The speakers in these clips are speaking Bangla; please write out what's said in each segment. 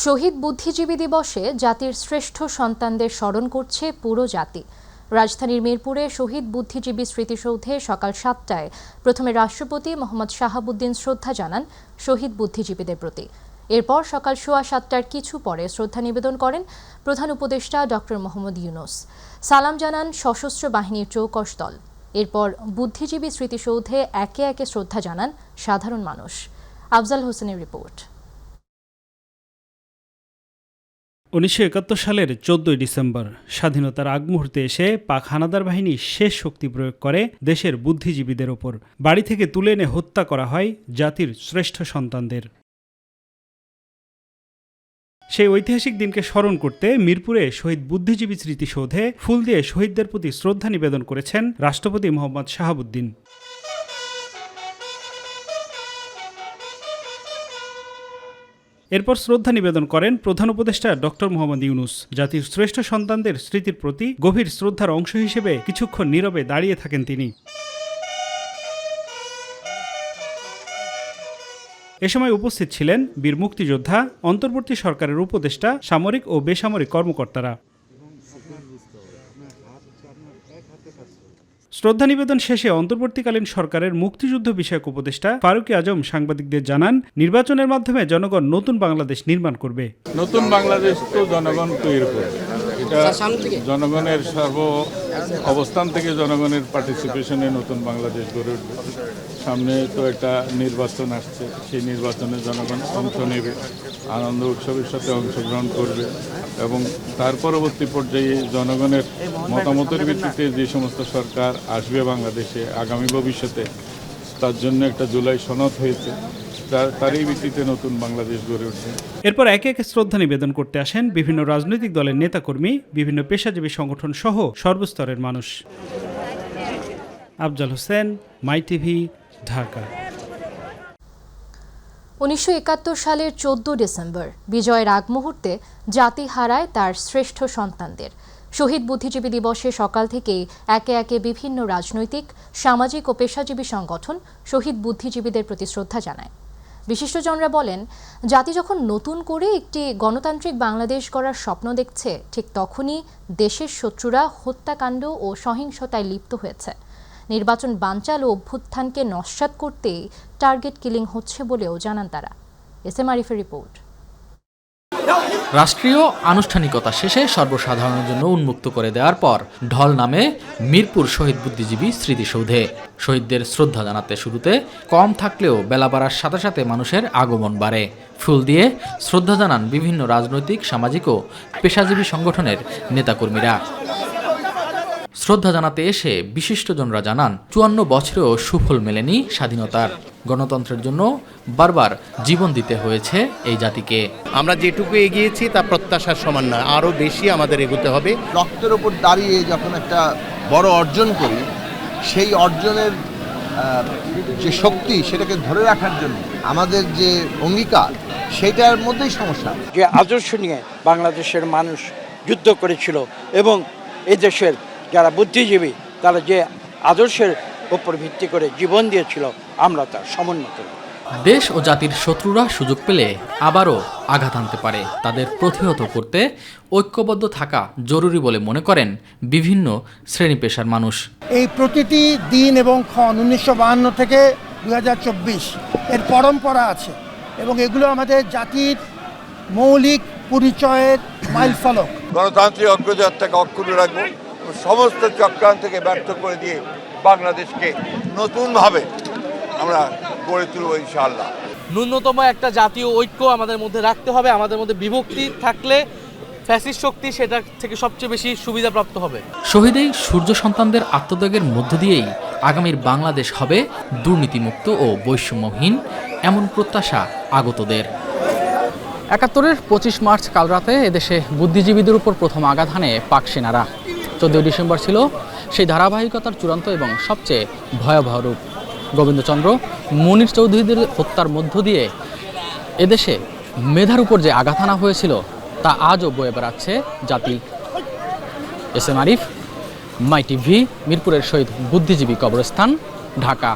শহীদ বুদ্ধিজীবী দিবসে জাতির শ্রেষ্ঠ সন্তানদের স্মরণ করছে পুরো জাতি। রাজধানীর মিরপুরে শহীদ বুদ্ধিজীবী স্মৃতিসৌধে সকাল ৭টায় প্রথমে রাষ্ট্রপতি মোহাম্মদ শাহাবুদ্দিন শ্রদ্ধা জানান শহীদ বুদ্ধিজীবীদের প্রতি। এরপর সকাল ৭:15টার কিছু পরে শ্রদ্ধা নিবেদন করেন প্রধান উপদেষ্টা ডক্টর মোহাম্মদ ইউনূস। সালাম জানান সশস্ত্র বাহিনীর চৌকস দল। এরপর বুদ্ধিজীবী স্মৃতিসৌধে একে একে শ্রদ্ধা জানান সাধারণ মানুষ। আফজাল হোসেনের রিপোর্ট। ১৯৭১ সালের ১৪ ডিসেম্বর স্বাধীনতার আগ মুহূর্তে এসে পাক হানাদার বাহিনী শেষ শক্তি প্রয়োগ করে দেশের বুদ্ধিজীবীদের ওপর। বাড়ি থেকে তুলে এনে হত্যা করা হয় জাতির শ্রেষ্ঠ সন্তানদের। সেই ঐতিহাসিক দিনকে স্মরণ করতে মিরপুরে শহীদ বুদ্ধিজীবী স্মৃতিসৌধে ফুল দিয়ে শহীদদের প্রতি শ্রদ্ধা নিবেদন করেছেন রাষ্ট্রপতি মোহাম্মদ শাহাবুদ্দিন। এরপর শ্রদ্ধা নিবেদন করেন প্রধান উপদেষ্টা ডক্টর মোহাম্মদ ইউনূস। জাতির শ্রেষ্ঠ সন্তানদের স্মৃতির প্রতি গভীর শ্রদ্ধার অংশ হিসেবে কিছুক্ষণ নীরবে দাঁড়িয়ে থাকেন তিনি। এ সময় উপস্থিত ছিলেন বীর মুক্তিযোদ্ধা, অন্তর্বর্তী সরকারের উপদেষ্টা, সামরিক ও বেসামরিক কর্মকর্তারা। শ্রদ্ধা নিবেদন শেষে অন্তর্বর্তীকালীন সরকারের মুক্তিযুদ্ধ বিষয়ক উপদেষ্টা ফারুক আজম সাংবাদিকদের জানান, নির্বাচনের মাধ্যমে জনগণ নতুন বাংলাদেশ নির্মাণ করবে। নতুন বাংলাদেশ তো জনগণ তৈরি করবে, এটা জনগণের সর্ব অবস্থান থেকে জনগণের পার্টিসিপেশনে নতুন বাংলাদেশ গড়ে উঠবে। সামনে তো একটা নির্বাচন আসছে, সেই নির্বাচনে জনগণ অংশ নেবে, আনন্দ উৎসবের সাথে অংশগ্রহণ করবে এবং তার পরবর্তী পর্যায়ে জনগণের মতামতের ভিত্তিতে যে সমস্ত সরকার আসবে বাংলাদেশে আগামী ভবিষ্যতে, তার জন্য একটা জুলাই সনদ হয়েছে, তারই ভিত্তিতে নতুন বাংলাদেশ গড়ে উঠবে। এরপর একে একে শ্রদ্ধা নিবেদন করতে আসেন বিভিন্ন রাজনৈতিক দলের নেতাকর্মী, বিভিন্ন পেশাজীবী সংগঠন সহ সর্বস্তরের মানুষ। আফজাল হোসেন, মাই টিভি, ঢাকা। ১৯৭১ সালের ১৪ ডিসেম্বর বিজয়ের আগ মুহূর্তে জাতি হারায় তার শ্রেষ্ঠ সন্তানদের। শহীদ বুদ্ধিজীবী দিবসে সকাল থেকেই একে একে বিভিন্ন রাজনৈতিক, সামাজিক ও পেশাজীবী সংগঠন শহীদ বুদ্ধিজীবীদের প্রতি শ্রদ্ধা জানায়। বিশিষ্টজনরা বলেন, জাতি যখন নতুন করে একটি গণতান্ত্রিক বাংলাদেশ গড়ার স্বপ্ন দেখছে, ঠিক তখনই দেশের শত্রুরা হত্যাকাণ্ড ও সহিংসতায় লিপ্ত হয়েছে। নির্বাচন বানচাল ও অভ্যুত্থানকে নস্যাৎ করতেই টার্গেট কিলিং হচ্ছে বলেও জানান তারা। এসএম আরিফের রিপোর্ট। রাষ্ট্রীয় আনুষ্ঠানিকতা শেষে সর্বসাধারণের জন্য উন্মুক্ত করে দেওয়ার পর ঢল নামে মিরপুর শহীদ বুদ্ধিজীবী স্মৃতিসৌধে। শহীদদের শ্রদ্ধা জানাতে শুরুতে কম থাকলেও বেলা বাড়ার সাথে সাথে মানুষের আগমন বাড়ে। ফুল দিয়ে শ্রদ্ধা জানান বিভিন্ন রাজনৈতিক, সামাজিক ও পেশাজীবী সংগঠনের নেতাকর্মীরা। শ্রদ্ধা জানাতে এসে বিশিষ্টজনরা জানান, ৫৪ বছরেও সুফল মেলেনি স্বাধীনতার। গণতন্ত্রের জন্য বারবার জীবন দিতে হয়েছে এই জাতিকে। আমরা যেটুকু এগিয়েছি তা প্রত্যাশার সমান নয়, আরও বেশি আমাদের এগোতে হবে। রক্তের ওপর দাঁড়িয়ে যখন একটা বড় অর্জন করি, সেই অর্জনের যে শক্তি, সেটাকে ধরে রাখার জন্য আমাদের যে অঙ্গীকার, সেটার মধ্যেই সমস্যা। যে আদর্শ নিয়ে বাংলাদেশের মানুষ যুদ্ধ করেছিল এবং এই দেশের যারা বুদ্ধিজীবী তারা যে আদর্শের উপর ভিত্তি করে জীবন দিয়েছিল, আমরা তার সমুন্নত। দেশ ও জাতির শত্রুরা সুযোগ পেলে আবারও আঘাত আনতে পারে। তাদের প্রতিহত করতে ঐক্যবদ্ধ থাকা জরুরি বলে মনে করেন বিভিন্ন শ্রেণী পেশার মানুষ। এই প্রতিটি দিন এবং ক্ষণ ১৯৫২ থেকে ২০২৪ এর পরম্পরা আছে এবং এগুলো আমাদের জাতির মৌলিক পরিচয়ের মাইলফলক। গণতান্ত্রিক অগ্রযাত্রাকে অক্ষুণ্ণ রাখবো, সমস্ত চক্রান্তকে ব্যর্থ করে দিয়ে বাংলাদেশকে নতুনভাবে আমরা গড়ে তুলব ইনশাআল্লাহ। ন্যূনতম একটা জাতীয় ঐক্য আমাদের মধ্যে রাখতে হবে। আমাদের মধ্যে বিভক্তি থাকলে ফ্যাসিস্ট শক্তি সেটা থেকে সবচেয়ে বেশি সুবিধাপ্রাপ্ত হবে। শহীদ এই সূর্য সন্তানদের আত্মত্যাগের মধ্য দিয়েই আগামীর বাংলাদেশ হবে দুর্নীতিমুক্ত ও বৈষম্যহীন, এমন প্রত্যাশা আগতদের। ৭১-এর ২৫ মার্চ কাল রাতে এদেশে বুদ্ধিজীবীদের উপর প্রথম আঘাত হানে পাক সেনারা। ১৪ ডিসেম্বর ছিল সেই ধারাবাহিকতার চূড়ান্ত এবং সবচেয়ে ভয়াবহ রূপ। গোবিন্দচন্দ্র, মনির চৌধুরীদের হত্যার মধ্য দিয়ে এদেশে মেধার উপর যে আঘাত হানা হয়েছিল, তা আজও বয়ে বেড়াচ্ছে জাতি। এসএম আরিফ, মাই টিভি, মিরপুরের শহীদ বুদ্ধিজীবী কবরস্থান, ঢাকা।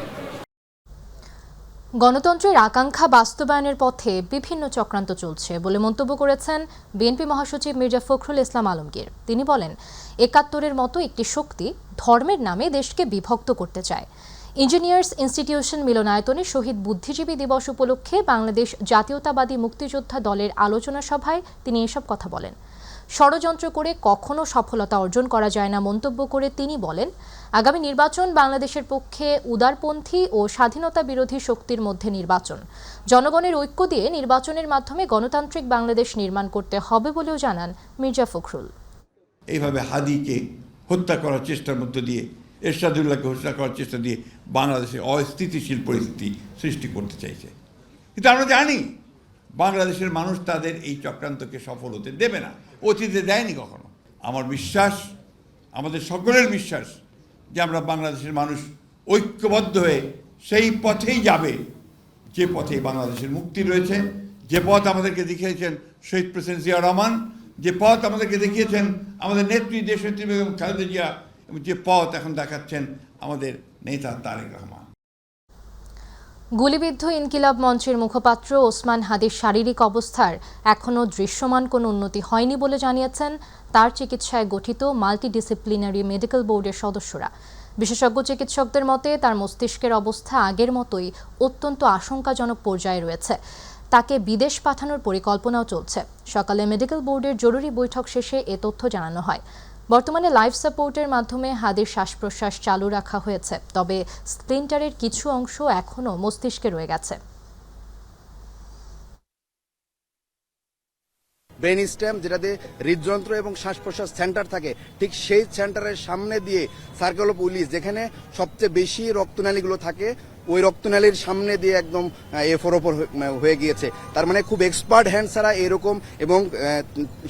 গণতন্ত্রের আকাঙ্ক্ষা বাস্তবায়নের পথে বিভিন্ন চক্রান্ত চলছে বলে মন্তব্য করেছেন বিএনপি মহাসচিব মির্জা ফখরুল ইসলাম আলমগীর। তিনি বলেন, ৭১-এর মতো একটি শক্তি ধর্মের নামে দেশকে বিভক্ত করতে চায়। ইঞ্জিনিয়ার্স ইনস্টিটিউশন মিলনায়তনে শহীদ বুদ্ধিজীবী দিবস উপলক্ষে বাংলাদেশ জাতীয়তাবাদী মুক্তিযোদ্ধা দলের আলোচনা সভায় তিনি এসব কথা বলেন। ষড়যন্ত্র করে কখনো সফলতা অর্জন করা যায় না মন্তব্য করে তিনি বলেন, আগামী নির্বাচন বাংলাদেশের পক্ষে উদারপন্থী ও স্বাধীনতা বিরোধী শক্তির মধ্যে নির্বাচন। জনগণের ঐক্য দিয়ে নির্বাচনের মাধ্যমে গণতান্ত্রিক বাংলাদেশ নির্মাণ করতে হবে বলেও জানান মির্জা ফখরুল। এইভাবে হাদিকে হত্যা করার চেষ্টার মধ্য দিয়ে, এরশাদুল্লাহকে হত্যা করার চেষ্টা দিয়ে বাংলাদেশে অস্থিতিশীল পরিস্থিতি সৃষ্টি করতে চাইছে। কিন্তু আমরা জানি বাংলাদেশের মানুষ তাদের এই চক্রান্তকে সফল হতে দেবে না, অতীতে দেয়নি কখনো। আমার বিশ্বাস, আমাদের সকলের বিশ্বাস যে আমরা বাংলাদেশের মানুষ ঐক্যবদ্ধ হয়ে সেই পথেই যাবে যে পথে বাংলাদেশের মুক্তি রয়েছে, যে পথ আমাদেরকে দেখিয়েছেন শহীদ প্রেসিডেন্ট জিয়া রহমান, যে পথ আমাদেরকে দেখিয়েছেন আমাদের নেত্রী দেশনেত্রী বেগম খালেদা জিয়া, এবং যে পথ এখন দেখাচ্ছেন আমাদের নেতা তারেক রহমান। গুলিবিদ্ধ ইনকিলাব মঞ্চের মুখপাত্র ওসমান হাদির শারীরিক অবস্থার এখনও দৃশ্যমান কোনো উন্নতি হয়নি বলে জানিয়েছেন তার চিকিৎসায় গঠিত মাল্টিডিসিপ্লিনারি মেডিকেল বোর্ডের সদস্যরা। বিশেষজ্ঞ চিকিৎসকদের মতে তার মস্তিষ্কের অবস্থা আগের মতোই অত্যন্ত আশঙ্কাজনক পর্যায়ে রয়েছে। তাকে বিদেশ পাঠানোর পরিকল্পনাও চলছে। সকালে মেডিকেল বোর্ডের জরুরি বৈঠক শেষে এ তথ্য জানানো হয়। বর্তমানে লাইফ সাপোর্টের মাধ্যমে হাদির শ্বাস প্রশ্বাস চালু রাখা হয়েছে, তবে স্প্লিন্টারের কিছু অংশ এখনও মস্তিষ্কে রয়ে গেছে। ব্রেন স্টেম, যেটাতে হৃদযন্ত্র এবং শ্বাস প্রশ্বাস সেন্টার থাকে, ঠিক সেই সেন্টারের সামনে দিয়ে সার্কেল অফ উইলিস, যেখানে সবচেয়ে বেশি রক্তনালীগুলো থাকে, ওই রক্তনালীর সামনে দিয়ে একদম এফোর ওপর হয়ে গিয়েছে। তার মানে খুব এক্সপার্ট হ্যান্ড ছাড়া এরকম, এবং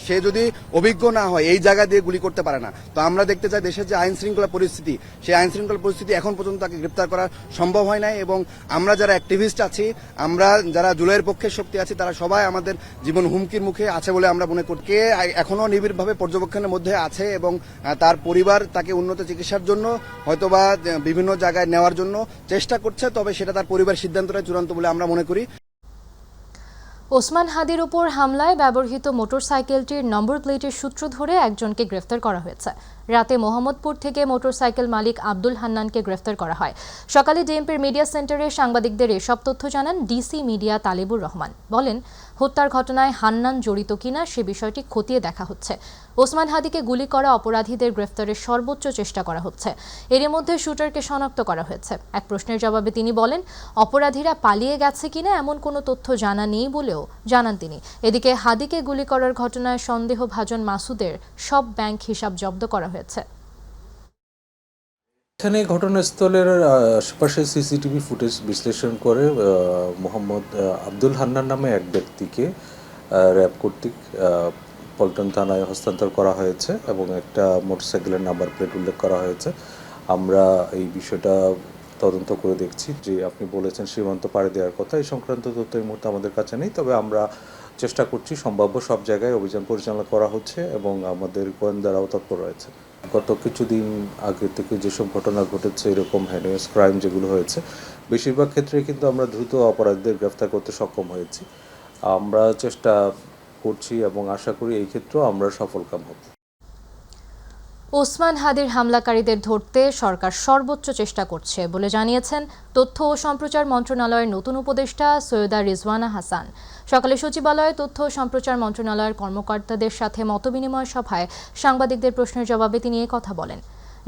সে যদি অভিজ্ঞ না হয় এই জায়গা দিয়ে গুলি করতে পারে না। তো আমরা দেখতে চাই দেশের যে আইন শৃঙ্খলা পরিস্থিতি, সেই আইন শৃঙ্খলা পরিস্থিতি এখন পর্যন্ত তাকে গ্রেপ্তার করা সম্ভব হয় নাই। এবং আমরা যারা অ্যাক্টিভিস্ট আছি, আমরা যারা জুলাইয়ের পক্ষের শক্তি আছি, তারা সবাই আমাদের জীবন হুমকির মুখে আছে বলে আমরা মনে করি। কে এখনো নিবিড়ভাবে পর্যবেক্ষণের মধ্যে আছে এবং তার পরিবার তাকে উন্নত চিকিৎসার জন্য হয়তোবা বিভিন্ন জায়গায় নেওয়ার জন্য চেষ্টা করছে, তবে সেটা তার পরিবার সিদ্ধান্তটাই চূড়ান্ত বলে আমরা মনে করি। ওসমান হাদির উপর হামলায় ব্যবহৃত মোটরসাইকেলটির নম্বর প্লেটের সূত্র ধরে একজনকে গ্রেফতার করা হয়েছে। রাতে মোহাম্মদপুর থেকে মোটরসাইকেল মালিক আব্দুল হান্নানকে গ্রেফতার করা হয়। সকালে ডিএমপির মিডিয়া সেন্টারে সাংবাদিকদের এসব তথ্য জানান ডিসি মিডিয়া তালিবুর রহমান। বলেন, হত্যার ঘটনায় হান্নান জড়িত কিনা সে বিষয়টি খতিয়ে দেখা হচ্ছে। ওসমান হাদিকে গুলি করা অপরাধীদের গ্রেফতারের সর্বোচ্চ চেষ্টা করা হচ্ছে। এর মধ্যে শুটারকে শনাক্ত করা হয়েছে। এক প্রশ্নের জবাবে তিনি বলেন, অপরাধীরা পালিয়ে গেছে কিনা এমন কোনো তথ্য জানা নেই বলেও জানান তিনি। এদিকে হাদিকে গুলি করার ঘটনায় সন্দেহভাজন মাসুদের সব ব্যাংক হিসাব জব্দ করা হয়েছে। এখানে ঘটনাস্থলের আশেপাশে সিসিটিভি ফুটেজ বিশ্লেষণ করে মোহাম্মদ আব্দুল হান্নান নামে এক ব্যক্তিকে র্যাব কর্তৃক পল্টন থানায় হস্তান্তর করা হয়েছে এবং একটা মোটরসাইকেলের নাম্বার প্লেট উল্লেখ করা হয়েছে। আমরা এই বিষয়টা তদন্ত করে দেখছি। যে আপনি বলেছেন সীমান্ত পাড়ি দেওয়ার কথা, এই সংক্রান্ত তথ্য এই মুহূর্তে আমাদের কাছে নেই, তবে আমরা চেষ্টা করছি, সম্ভাব্য সব জায়গায় অভিযান পরিচালনা করা হচ্ছে এবং আমাদের গোয়েন্দারাও তৎপর রয়েছে। গত কিছুদিন আগে থেকে যেসব ঘটনা ঘটেছে, এরকম হেনিয়াস ক্রাইম যেগুলো হয়েছে, বেশিরভাগ ক্ষেত্রে কিন্তু আমরা দ্রুত অপরাধীদের গ্রেফতার করতে সক্ষম হয়েছি। আমরা চেষ্টা করছি এবং আশা করি এই ক্ষেত্রেও আমরা সফলকাম হব। ওসমান হাদির হামলাকারীদের ধরতে সরকার সর্বোচ্চ চেষ্টা করছে বলে জানিয়েছেন তথ্য ও সম্প্রচার মন্ত্রণালয়ের নতুন উপদেষ্টা সৈয়দা রিজওয়ানা হাসান। সকালে সচিবালয়ে তথ্য ও সম্প্রচার মন্ত্রণালয়ের কর্মকর্তাদের সাথে মতবিনিময় সভায় সাংবাদিকদের প্রশ্নের জবাবে তিনি এ কথা বলেন।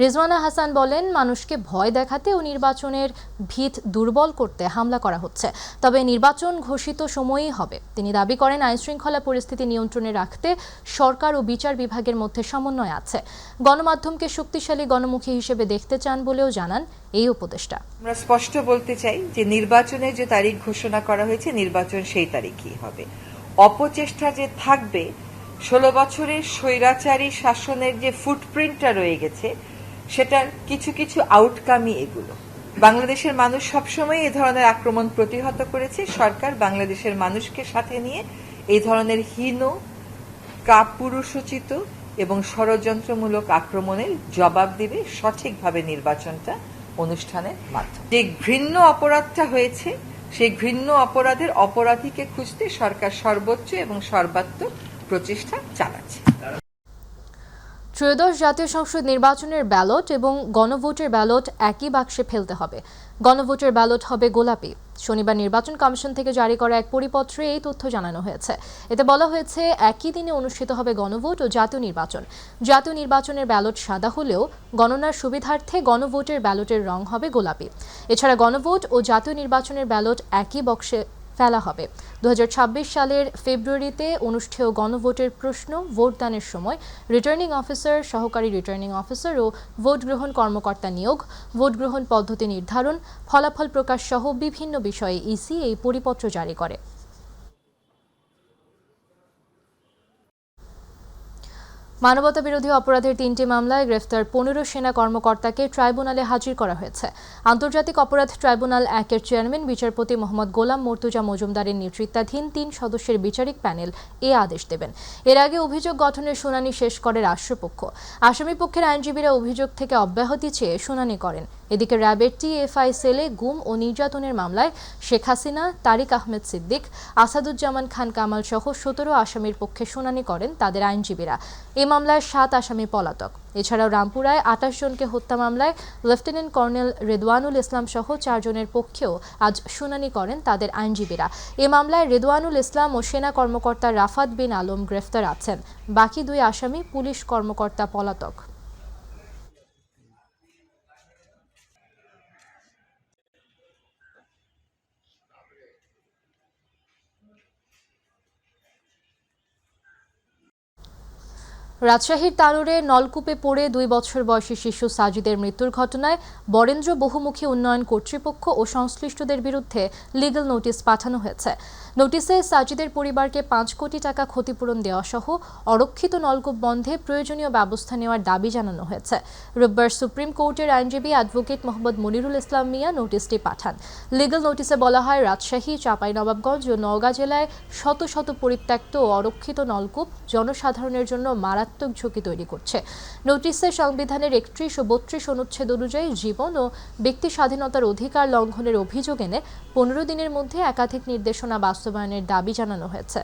রিজওয়ানা হাসান বলেন, মানুষকে ভয় দেখাতে ও নির্বাচনের ভিত দুর্বল করতে হামলা করা হচ্ছে, তবে নির্বাচন ঘোষিত সময়ই হবে। তিনি দাবি করেন, আইনশৃঙ্খলা পরিস্থিতি নিয়ন্ত্রণে রাখতে সরকার ও বিচার বিভাগের মধ্যে সমন্বয় আছে। গণমাধ্যমকে শক্তিশালী গণমুখী হিসেবে দেখতে চান বলেও জানান এই উপদেষ্টা। আমরা স্পষ্ট বলতে চাই যে নির্বাচনের যে তারিখ ঘোষণা করা হয়েছে, নির্বাচন সেই তারিখই হবে। অপচেষ্টা যে থাকবে, 16 বছরের স্বৈরাচারী শাসনের যে ফুটপ্রিন্টটা রয়ে গেছে, সেটার কিছু কিছু আউটকামই এগুলো। বাংলাদেশের মানুষ সবসময় এই ধরনের আক্রমণ প্রতিহত করেছে। সরকার বাংলাদেশের মানুষকে সাথে নিয়ে এই ধরনের হীন, কাপুরুষোচিত এবং ষড়যন্ত্রমূলক আক্রমণের জবাব দিবে সঠিকভাবে নির্বাচনটা অনুষ্ঠানের মাধ্যমে। যে ঘৃণ্য অপরাধটা হয়েছে সেই ঘৃণ্য অপরাধের অপরাধীকে খুঁজতে সরকার সর্বোচ্চ এবং সর্বাত্মক প্রচেষ্টা চালাচ্ছে। ত্রয়োদশ জাতীয় সংসদ নির্বাচনের ব্যালট এবং গণভোটের ব্যালট একই বাক্সে ফেলতে হবে। গণভোটের ব্যালট হবে গোলাপি। শনিবার নির্বাচন কমিশন থেকে জারি করা এক পরিপত্রে এই তথ্য জানানো হয়েছে। এতে বলা হয়েছে একই দিনে অনুষ্ঠিত হবে গণভোট ও জাতীয় নির্বাচন। জাতীয় নির্বাচনের ব্যালট সাদা হলেও গণনার সুবিধার্থে গণভোটের ব্যালটের রং হবে গোলাপি। এছাড়া গণভোট ও জাতীয় নির্বাচনের ব্যালট একই বক্সে ফেলা হবে। 2026 সালের ফেব্রুয়ারিতে অনুষ্ঠেয় গণভোটের প্রশ্ন ভোটদানের সময় রিটার্নিং অফিসার, সহকারী রিটার্নিং অফিসার ও ভোট গ্রহণ কর্মকর্তা নিয়োগ, ভোট গ্রহণ পদ্ধতি নির্ধারণ, ফলাফল প্রকাশ সহ বিভিন্ন বিষয়ে ইসি এই পরিপত্র জারি করে। মানবতা বিরোধী অপরাধের 3টি মামলায় গ্রেফতার 15 সেনা কর্মকর্তাকে ট্রাইব্যুনালে হাজির করা হয়েছে। আন্তর্জাতিক অপরাধ ট্রাইব্যুনাল 1-এর চেয়ারম্যান বিচারপতি মোহাম্মদ গোলাম মর্তুজা মজুমদারের নেতৃত্বাধীন 3 সদস্যের বিচারিক প্যানেল এ আদেশ দেবেন। এর আগে অভিযোগ গঠনের শুনানি শেষ করে রাষ্ট্রপক্ষ। আসামি পক্ষের আইনজীবীরা অভিযোগ থেকে অব্যাহতি চেয়ে শুনানি করেন। এদিকে র্যাবের টিএফআই সেলে গুম ও নির্যাতনের মামলায় শেখ হাসিনা, তারিক আহমেদ সিদ্দিক, আসাদুজ্জামান খান কামাল সহ 17 আসামির পক্ষে শুনানি করেন তাদের আইনজীবীরা। এই মামলায় 7 আসামি পলাতক। এছাড়াও রামপুরায় 28 জনকে হত্যা মামলায় লেফটেন্যান্ট কর্নেল রেদওয়ানুল ইসলাম সহ 4 জনের পক্ষেও আজ শুনানি করেন তাদের আইনজীবীরা। এ মামলায় রেদওয়ানুল ইসলাম ও সেনা কর্মকর্তা রাফাত বিন আলম গ্রেফতার আছেন। বাকি 2 আসামি পুলিশ কর্মকর্তা পলাতক। রাজশাহীর তানোরে নলকূপে পড়ে 2 বছর বয়সী শিশু সাজিদের মৃত্যুর ঘটনায় বরেন্দ্র বহুমুখী উন্নয়ন কর্তৃপক্ষ ও সংশ্লিষ্টদের বিরুদ্ধে লিগ্যাল নোটিশ পাঠানো হয়েছে। নোটিশে সাজিদের পরিবারকে 5 কোটি টাকা ক্ষতিপূরণ দেওয়া সহ অরক্ষিত নলকূপ বন্ধে প্রয়োজনীয় ব্যবস্থা নেওয়ার দাবি জানানো হয়েছে। রোববার সুপ্রিম কোর্টের আইনজীবী অ্যাডভোকেট মোহাম্মদ মনিরুল ইসলাম মিয়া নোটিশটি পাঠান। লিগ্যাল নোটিশে বলা হয়, রাজশাহী, চাঁপাইনবাবগঞ্জ ও নওগাঁ জেলায় শত শত পরিত্যক্ত ও অরক্ষিত নলকূপ জনসাধারণের জন্য মারাত্মক ঝুঁকি তৈরি করছে। নোটিশে সংবিধানের 31 ও 32 অনুচ্ছেদ অনুযায়ী জীবন ও ব্যক্তি স্বাধীনতার অধিকার লঙ্ঘনের অভিযোগ এনে 15 দিনের মধ্যে একাধিক নির্দেশনা বাস্তবায়নের দাবি জানানো হয়েছে।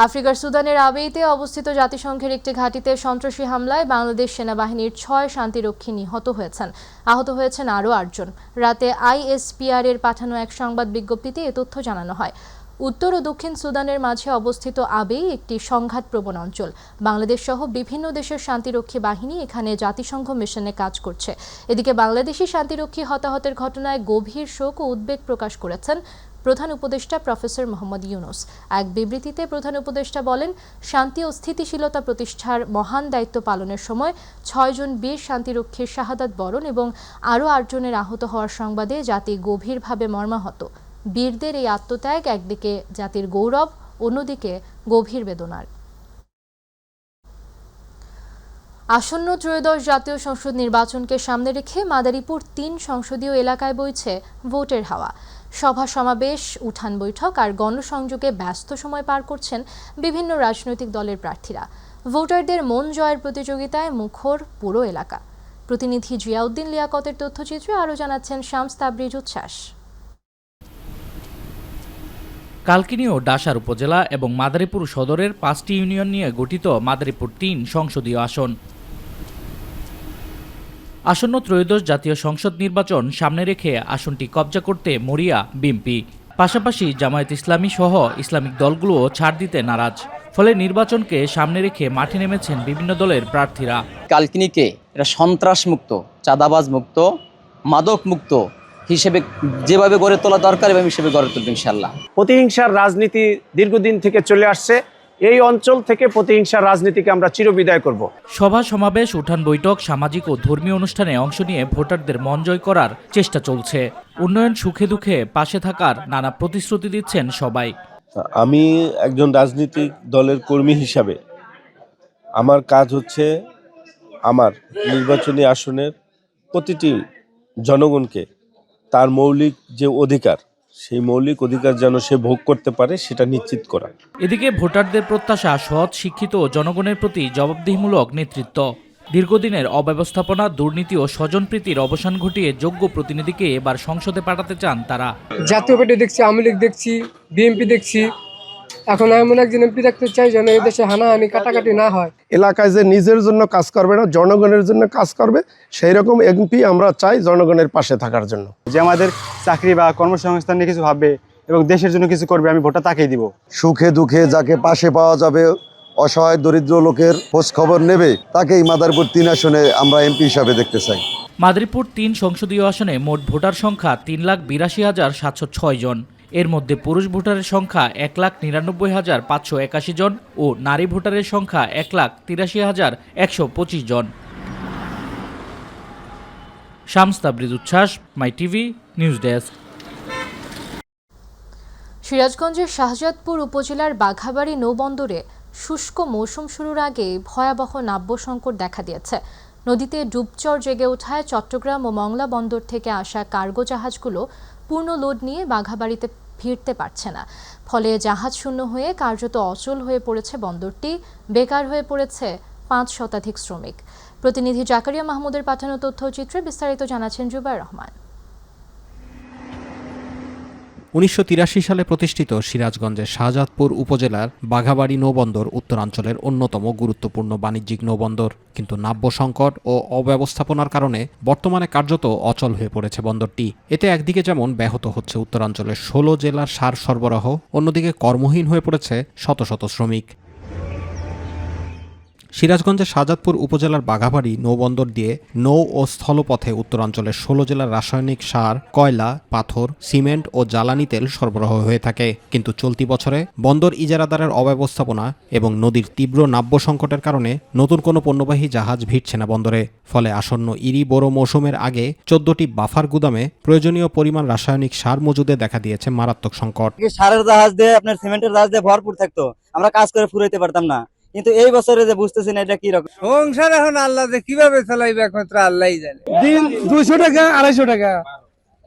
আফ্রিকার সুদানের আবেইতে অবস্থিত জাতিসংঘের একটি ঘাঁটিতে সন্ত্রাসী হামলায় বাংলাদেশ সেনাবাহিনীর 6 শান্তিরক্ষী নিহত হয়েছেন। আহত হয়েছেন আরও 8 জন। রাতে ISPR এর পাঠানো এক সংবাদ বিজ্ঞপ্তিতে এ তথ্য জানানো হয়। উত্তর ও দক্ষিণ সুদানের মাঝে অবস্থিত আবেই একটি সংঘাতপ্রবণ অঞ্চল। বাংলাদেশ সহ বিভিন্ন দেশের শান্তিরক্ষী বাহিনী এখানে জাতিসংঘ মিশনে কাজ করছে। এদিকে বাংলাদেশি শান্তিরক্ষী হতাহতের ঘটনায় গভীর শোক ও উদ্বেগ প্রকাশ করেছেন প্রধান উপদেষ্টা প্রফেসর মোহাম্মদ ইউনূস। এক বিবৃতিতে প্রধান উপদেষ্টা বলেন, শান্তি ও স্থিতিশীলতা প্রতিষ্ঠার মহান দায়িত্ব পালনের সময় 6 জন বীর শান্তিরক্ষীর শাহাদাত বরণ এবং আরও 8 জনের আহত হওয়ার সংবাদে জাতি গভীরভাবে মর্মাহত। বীরদের এই আত্মত্যাগ একদিকে জাতির গৌরব, অন্যদিকে গভীর বেদনার। আসন্ন ত্রয়োদশ জাতীয় সংসদ নির্বাচনকে সামনে রেখে মাদারীপুর 3 সংসদীয় এলাকায় বইছে ভোটের হাওয়া। সভা সমাবেশ, উঠান বৈঠক আর গণসংযোগে ব্যস্ত সময় পার করছেন বিভিন্ন রাজনৈতিক দলের প্রার্থীরা। ভোটারদের মন জয়ের প্রতিযোগিতায় মুখর পুরো এলাকা। প্রতিনিধি জিয়াউদ্দিন লিয়াকতের তথ্যচিত্রে আরও জানাচ্ছেন শামস তাবরিজ উচ্ছ্বাস। কালকিনি ও ডাসার উপজেলা এবং মাদারীপুর সদরের 5টি ইউনিয়ন নিয়ে গঠিত মাদারীপুর 3 সংসদীয় আসন। আসন্ন ত্রয়োদশ জাতীয় সংসদ নির্বাচন সামনে রেখে আসনটি কবজা করতে মরিয়া বিএনপি। পাশাপাশি জামায়াত ইসলামী সহ ইসলামিক দলগুলোও ছাড় দিতে নারাজ। ফলে নির্বাচনকে সামনে রেখে মাঠে নেমেছেন বিভিন্ন দলের প্রার্থীরা। কালকিনিকে এটা সন্ত্রাস মুক্ত, চাঁদাবাজ মুক্ত, মাদক মুক্ত হিসেবে যেভাবে গড়ে তোলা দরকার এবং হিসেবে গড়ে তুলবে ইনশাআল্লাহ। প্রতিহিংসার রাজনীতি দীর্ঘদিন থেকে চলে আসছে। এই অঞ্চল থেকে প্রতিহিংসার রাজনীতিকে আমরা চিরবিদায় করব। সভা সমাবেশ, উঠান বৈঠক, সামাজিক ও ধর্মীয় অনুষ্ঠানে অংশ নিয়ে ভোটারদের মন জয় করার চেষ্টা চলছে। উন্নয়ন সুখে দুঃখে পাশে থাকার নানা প্রতিশ্রুতি দিচ্ছেন সবাই। আমি একজন রাজনৈতিক দলের কর্মী হিসাবে আমার কাজ হচ্ছে আমার নির্বাচনী আসনের প্রতিটি জনগণকে তার মৌলিক যে অধিকার, সেই মৌলিক অধিকার যেন সে ভোগ করতে পারে সেটা নিশ্চিত করা। এদিকে ভোটারদের প্রত্যাশা সৎ, শিক্ষিত ও জনগণের প্রতি জবাবদিহিমূলক নেতৃত্ব। দীর্ঘদিনের অব্যবস্থাপনা, দুর্নীতি ও স্বজনপ্রীতির অবসান ঘটিয়ে যোগ্য প্রতিনিধিকে এবার সংসদে পাঠাতে চান তারা। জাতীয় পার্টি দেখছি, আওয়ামী লীগ দেখছি, বিএনপি দেখছি, এখন এমন একজন এমপি দেখতে চাই যেন এই দেশে হানাহানি কাটাকাটি না হয়। এলাকায় যে নিজের জন্য কাজ করবে না, জনগণের জন্য কাজ করবে, সেই রকম এমপি আমরা চাই জনগণের পাশে থাকার জন্য। যে আমাদের চাকরি বা কর্মসংস্থান নিয়ে কিছু ভাববে এবং দেশের জন্য কিছু করবে, আমি ভোটটা তাকেই দিব। সুখে দুঃখে যাকে পাশে পাওয়া যাবে, অসহায় দরিদ্র লোকের খোঁজ খবর নেবে, তাকেই মাদারীপুর 3 আসনে আমরা এমপি হিসাবে দেখতে চাই। মাদারীপুর 3 সংসদীয় আসনে মোট ভোটার সংখ্যা 3,82,706 জন। এর মধ্যে পুরুষ ভোটারের সংখ্যা 1,99,581 জন ও নারী ভোটারের সংখ্যা 1,83,125 জন। শামস তাবরিজ উচ্ছ্বাস, মাই টিভি নিউজ ডেস্ক। সিরাজগঞ্জের শাহজাদপুর উপজেলার বাঘাবাড়ী নৌবন্দরে শুষ্ক মৌসুম শুরুর আগে ভয়াবহ নাব্য সংকট দেখা দিয়েছে। নদীতে ডুবচর জেগে ওঠায় চট্টগ্রাম ও মংলা বন্দর থেকে আসা কার্গো জাহাজগুলো পূর্ণ লোড নিয়ে বাঘাবাড়িতে ভিড়তে পারছে না। ফলে জাহাজ শূন্য হয়ে কার্যত অচল হয়ে পড়েছে বন্দরটি, বেকার হয়ে পড়েছে 5 শতাধিক শ্রমিক। প্রতিনিধি জাকারিয়া মাহমুদের পাঠানো তথ্যচিত্রে বিস্তারিত জানাচ্ছেন জুবাইর রহমান। 1983 সালে প্রতিষ্ঠিত সিরাজগঞ্জের শাহজাদপুর উপজেলার বাঘাবাড়ী নৌবন্দর উত্তরাঞ্চলের অন্যতম গুরুত্বপূর্ণ বাণিজ্যিক নৌবন্দর, কিন্তু নাব্য সংকট ও অব্যবস্থাপনার কারণে বর্তমানে কার্যত অচল হয়ে পড়েছে বন্দরটি। এতে একদিকে যেমন ব্যাহত হচ্ছে উত্তরাঞ্চলের 16 জেলার সার সরবরাহ, অন্যদিকে কর্মহীন হয়ে পড়েছে শত শত শ্রমিক। সিরাজগঞ্জের শাহজাদপুর উপজেলার বাঘাবাড়ী নৌবন্দর দিয়ে নৌ ও স্থলপথে উত্তরাঞ্চলের 16 জেলার রাসায়নিক সার, কয়লা, পাথর, সিমেন্ট ও জ্বালানি তেল সরবরাহ হয়ে থাকে। কিন্তু চলতি বছরে বন্দর ইজারাদারের অব্যবস্থাপনা এবং নদীর তীব্র নাব্য সংকটের কারণে নতুন কোনো পণ্যবাহী জাহাজ ভিড়ছে না বন্দরে। ফলে আসন্ন ইরি বোরো মৌসুমের আগে 14টি বাফার গুদামে প্রয়োজনীয় পরিমাণ রাসায়নিক সার মজুদে দেখা দিয়েছে মারাত্মক সংকট। সারের জাহাজ দিয়ে, আপনার সিমেন্টের জাহাজ দিয়ে ভরপুর থাকতো, আমরা কাজ করে ফুরাইতে পারতাম না। কিন্তু এই বছরে যে বুঝতেছি না এটা কি রকম সংসার, এখন আল্লাহ যে কিভাবে চালাইবে একমাত্র আল্লাহই জানে। দিন 200 টাকা 250 টাকা,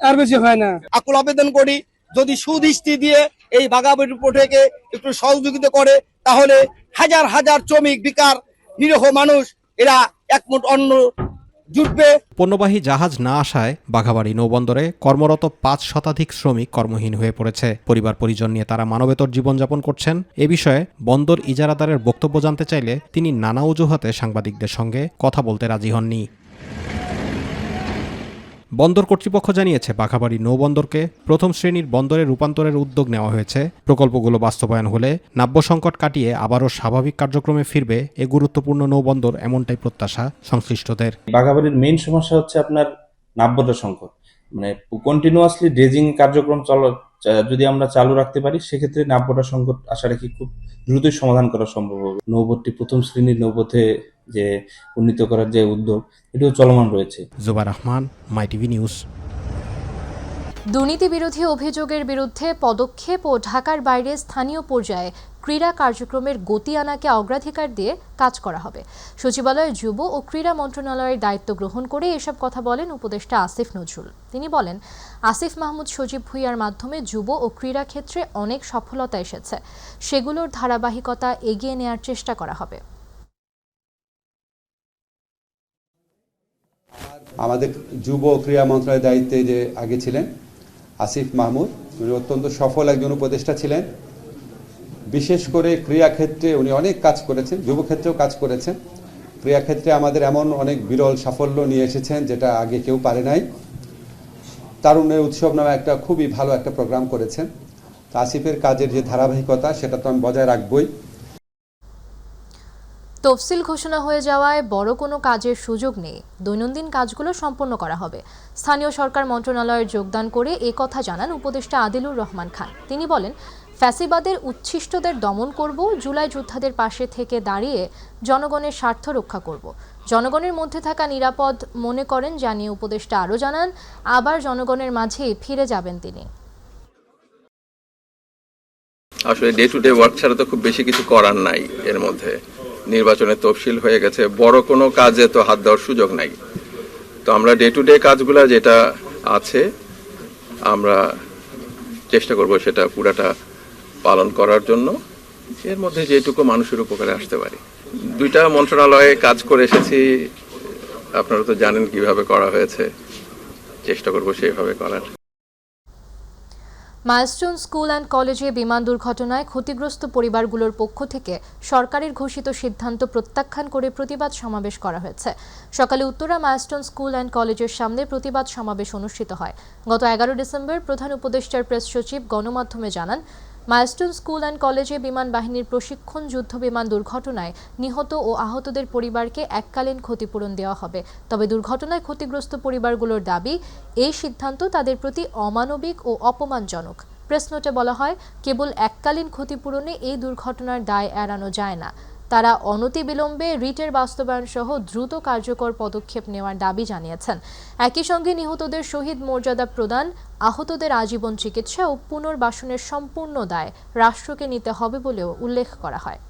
আর বেশি হয় না। আকুল আবেদন করি, যদি সুদৃষ্টি দিয়ে এই বাঘাবাড়ী পোর্টকে একটু সহযোগিতা করে, তাহলে হাজার হাজার শ্রমিক, বেকার, নিরীহ মানুষ এরা একমুঠ অন্ন জুটবে। পণ্যবাহী জাহাজ না আসায় বাঘাবাড়ী নৌবন্দরে কর্মরত 5 শতাধিক শ্রমিক কর্মহীন হয়ে পড়েছে। পরিবার পরিজন নিয়ে তারা মানবেতর জীবনযাপন করছেন। এ বিষয়ে বন্দর ইজারাদারের বক্তব্য জানতে চাইলে তিনি নানা অজুহাতে সাংবাদিকদের সঙ্গে কথা বলতে রাজি হননি। বন্দর কর্তৃপক্ষ জানিয়েছে, বাঘাবাড়ী নৌবন্দরকে প্রথম শ্রেণীর বন্দরে রূপান্তরের উদ্যোগ নেওয়া হয়েছে। প্রকল্পগুলো বাস্তবায়ন হলে নাব্য সংকট কাটিয়ে আবারও স্বাভাবিক কার্যক্রমে ফিরবে এ গুরুত্বপূর্ণ নৌবন্দর, এমনটাই প্রত্যাশা সংশ্লিষ্টদের। বাঘাবাড়ির মেইন সমস্যা হচ্ছে আপনার নাব্যতা সংকট, মানে কন্টিনিউয়াসলি ড্রেজিং কার্যক্রম যদি আমরা চালু রাখতে পারি, সেক্ষেত্রে নাব্যতা সংকট আশা রাখি খুব দ্রুতই সমাধান করা সম্ভব হবে। নৌপথটি প্রথম শ্রেণীর নৌপথে যে উন্নীত করার যে উদ্যোগ, এটিও চলমান রয়েছে। জুবাইর রহমান, মাই টিভি নিউজ। দুর্নীতি বিরোধী অভিযোগের বিরুদ্ধে পদক্ষেপ ও ঢাকার বাইরে স্থানীয় পর্যায়ে ক্রীড়া কার্যক্রমের গতি আনাকে অগ্রাধিকার দিয়ে কাজ করা হবে। সচিবালয়ের যুব ও ক্রীড়া মন্ত্রণালয়ের দায়িত্ব গ্রহণ করে এসব কথা বলেন উপদেষ্টা আসিফ নজরুল। তিনি বলেন, আসিফ মাহমুদ সজীব ভুঁইয়ার মাধ্যমে যুব ও ক্রীড়া ক্ষেত্রে অনেক সফলতা এসেছে, সেগুলোর ধারাবাহিকতা এগিয়ে নেওয়ার চেষ্টা করা হবে। আমাদের যুব ও ক্রীড়া মন্ত্রণালয়ের দায়িত্বে যে আগে ছিলেন আসিফ মাহমুদ, উনি অত্যন্ত সফল একজন উপদেষ্টা ছিলেন। বিশেষ করে ক্রীড়া ক্ষেত্রে উনি অনেক কাজ করেছেন, যুব ক্ষেত্রেও কাজ করেছেন। ক্রীড়া ক্ষেত্রে আমাদের এমন অনেক বিরল সাফল্য নিয়ে এসেছেন যেটা আগে কেউ পারে নাই। তারুণ্যের উৎসব নামে একটা খুবই ভালো একটা প্রোগ্রাম করেছেন। তো আসিফের কাজের যে ধারাবাহিকতা, সেটা তো আমি বজায় রাখবই। তফসিল ঘোষণা হয়ে যাওয়ায় বড় কোনো কাজের সুযোগ নেই, দৈনন্দিন কাজগুলো সম্পন্ন করা হবে। স্থানীয় সরকার মন্ত্রণালয়ে যোগদান করে কথা জানান উপদেষ্টা আদিলুর রহমান খান। তিনি বলেন, ফ্যাসিবাদের উচ্ছিষ্টদের দমন করব, জুলাই যোদ্ধাদের পাশে থেকে দাঁড়িয়ে জনগণের স্বার্থ রক্ষা করব। জনগণের মধ্যে থাকা নিরাপদ মনে করেন জানিয়ে উপদেষ্টা আরও জানান, আবার জনগণের মাঝে ফিরে যাবেন তিনি। আসলে ডে টু ডে ওয়ার্ক ছাড়া তো খুব বেশি কিছু করার নাই। এর মধ্যে নির্বাচনের তফসিল হয়ে গেছে, বড় কোনো কাজে তো হাত দেওয়ার সুযোগ নাই। তো আমরা ডে টু ডে কাজগুলো যেটা আছে আমরা চেষ্টা করব সেটা পুরাটা পালন করার জন্য, এর মধ্যে যেটুকু মানুষের উপকারে আসতে পারি। দুইটা মন্ত্রণালয়ে কাজ করে এসেছি, আপনারা তো জানেন কিভাবে করা হয়েছে, চেষ্টা করব সেইভাবে করার। মাইলস্টোন স্কুল অ্যান্ড কলেজে বিমান দুর্ঘটনায় ক্ষতিগ্রস্ত পরিবারগুলোর পক্ষ থেকে সরকারের ঘোষিত সিদ্ধান্ত প্রত্যাখ্যান করে প্রতিবাদ সমাবেশ করা হয়েছে। সকালে উত্তরা মাইলস্টোন স্কুল অ্যান্ড কলেজের সামনে প্রতিবাদ সমাবেশ অনুষ্ঠিত হয়। গত 11 ডিসেম্বর প্রধান উপদেষ্টার প্রেস সচিব গণমাধ্যমে জানান, মাইলস্টোন স্কুল অ্যান্ড কলেজে বিমান বাহিনীর প্রশিক্ষণ যুদ্ধ বিমান দুর্ঘটনায় নিহত ও আহতদের পরিবারকে এককালীন ক্ষতিপূরণ দেওয়া হবে। তবে দুর্ঘটনায় ক্ষতিগ্রস্ত পরিবারগুলোর দাবি, এই সিদ্ধান্ত তাদের প্রতি অমানবিক ও অপমানজনক। প্রেস নোটে বলা হয়, কেবল এককালীন ক্ষতিপূরণে এই দুর্ঘটনার দায় এড়ানো যায় না। তারা অনতিবিলম্বে রিটের বাস্তবায়ন সহ দ্রুত কার্যকর পদক্ষেপ নেওয়ার দাবি জানিয়েছেন। একই সঙ্গে নিহতদের শহীদ মর্যাদা প্রদান, আহতদের আজীবন চিকিৎসা ও পুনর্বাসনের সম্পূর্ণ দায় রাষ্ট্রকে নিতে হবে বলেও উল্লেখ করা হয়।